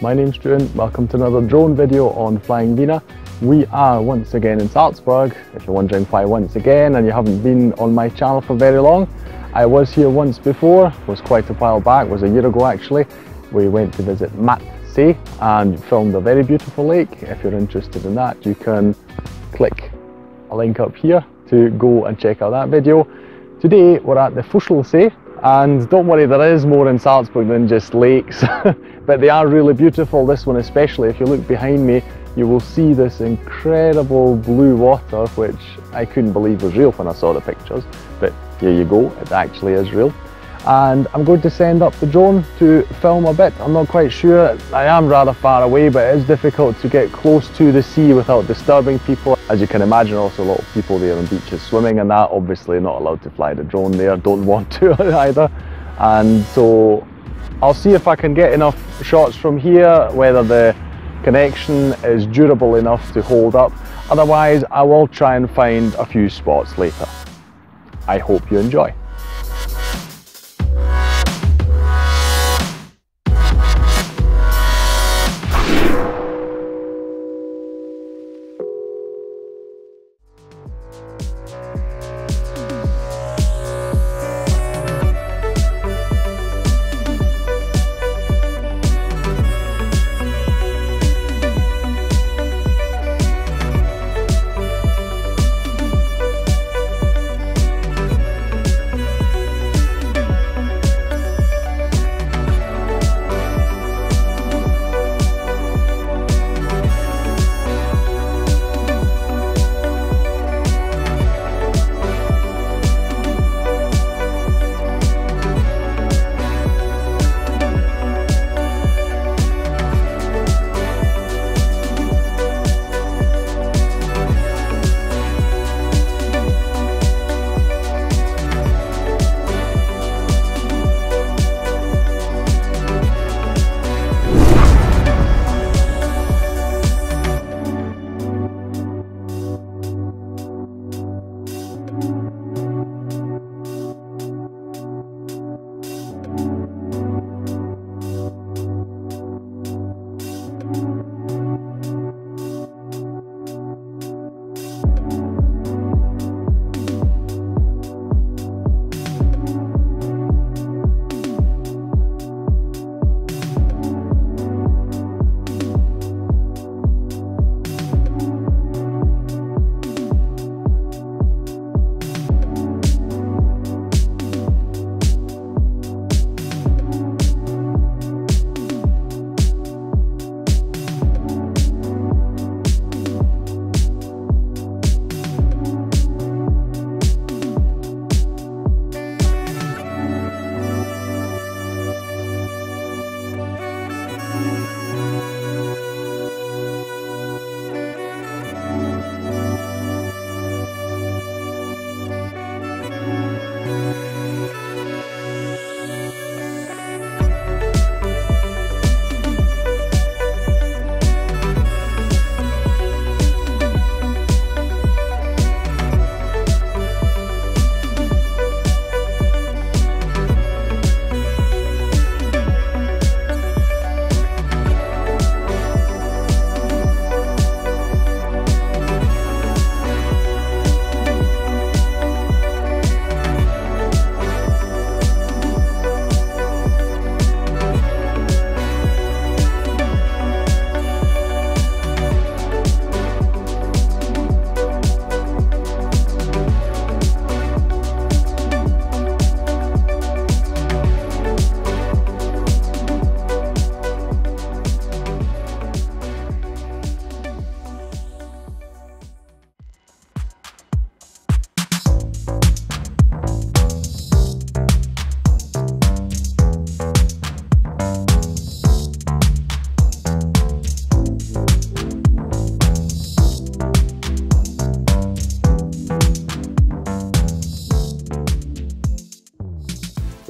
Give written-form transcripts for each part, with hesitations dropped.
my name's Stuart. Welcome to another drone video on Flying Wiener. We are once again in Salzburg. If you're wondering why once again and you haven't been on my channel for very long, I was here once before, was quite a while back, was a year ago actually. We went to visit Fuschlsee and filmed a very beautiful lake. If you're interested in that, you can click a link up here to go and check out that video. Today we're at the Fuschlsee, and don't worry, there is more in Salzburg than just lakes, but they are really beautiful. This one especially, if you look behind me, you will see this incredible blue water, which I couldn't believe was real when I saw the pictures, but here you go, it actually is real. And I'm going to send up the drone to film a bit. I'm not quite sure, I am rather far away, but it is difficult to get close to the sea without disturbing people. As you can imagine, also a lot of people there on beaches swimming and that, obviously not allowed to fly the drone there, don't want to either. And so I'll see if I can get enough shots from here, whether the connection is durable enough to hold up. Otherwise, I will try and find a few spots later. I hope you enjoy.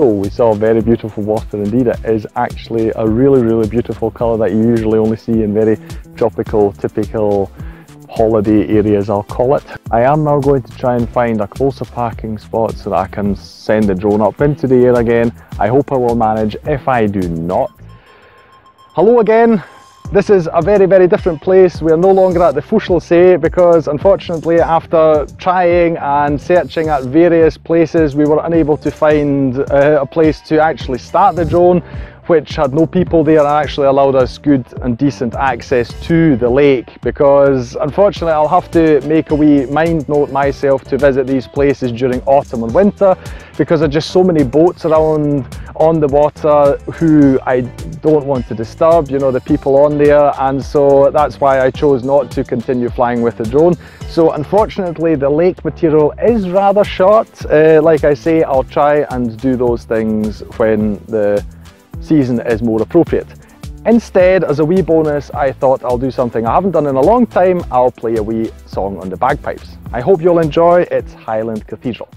So we saw very beautiful water indeed. It is actually a really beautiful colour that you usually only see in very tropical, typical holiday areas, I'll call it. I am now going to try and find a closer parking spot so that I can send the drone up into the air again. I hope I will manage. If I do not, Hello again. This is a very, very different place. We are no longer at the Fuschlsee because unfortunately after trying and searching at various places we were unable to find a place to actually start the drone, which had no people there and actually allowed us good and decent access to the lake, because unfortunately I'll have to make a wee mind note myself to visit these places during autumn and winter because there are just so many boats around on the water who I don't want to disturb, you know, the people on there, and so that's why I chose not to continue flying with the drone. So unfortunately the lake material is rather short. Like I say, I'll try and do those things when the season is more appropriate. Instead, as a wee bonus, I thought I'll do something I haven't done in a long time. I'll play a wee song on the bagpipes. I hope you'll enjoy. It's Highland Cathedral.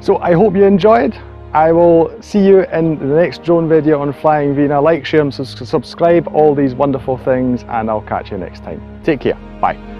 So I hope you enjoyed. I will see you in the next drone video on flying Wiener. Like, share and subscribe, all these wonderful things, and I'll catch you next time. Take care. Bye.